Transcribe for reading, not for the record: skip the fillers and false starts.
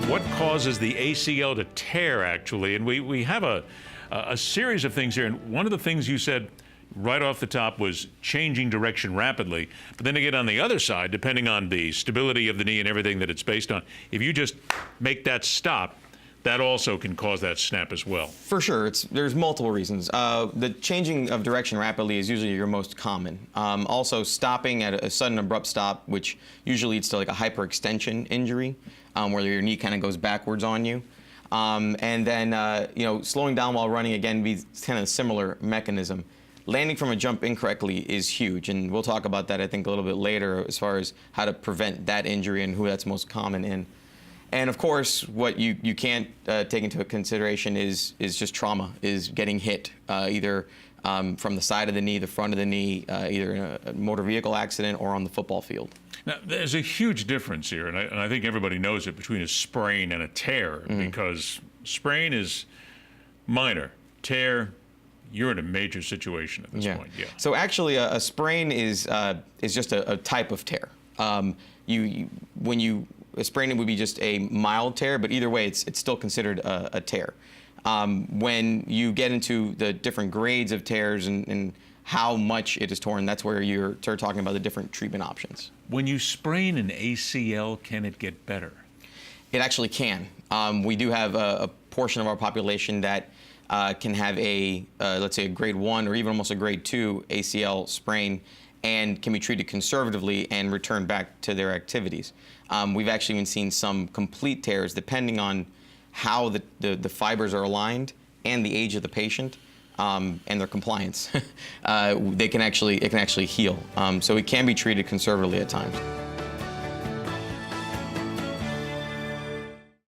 what causes the ACL to tear, actually. And we have a series of things here. And one of the things you said right off the top was changing direction rapidly. But then again, on the other side, depending on the stability of the knee and everything that it's based on, if you just make that stop, that also can cause that snap as well. For sure, there's multiple reasons. The changing of direction rapidly is usually your most common. Also, stopping at a sudden abrupt stop, which usually leads to like a hyperextension injury, where your knee kind of goes backwards on you. And then, slowing down while running, again, be kind of a similar mechanism. Landing from a jump incorrectly is huge, and we'll talk about that, I think, a little bit later as far as how to prevent that injury and who that's most common in. And of course, what you can't take into consideration is just trauma, is getting hit, either from the side of the knee, the front of the knee, either in a motor vehicle accident or on the football field. Now, there's a huge difference here, and I think everybody knows it, between a sprain and a tear, because sprain is minor. Tear, you're in a major situation at this point. Yeah. So actually, a sprain is just a type of tear. A sprain would be just a mild tear, but either way, it's still considered a tear. When you get into the different grades of tears and how much it is torn, that's where you're talking about the different treatment options. When you sprain an ACL, can it get better? It actually can. We do have a portion of our population that can have let's say a grade 1 or even almost a grade 2 ACL sprain, and can be treated conservatively and return back to their activities. We've actually even seen some complete tears, depending on how the fibers are aligned and the age of the patient and their compliance. It can actually heal. So it can be treated conservatively at times.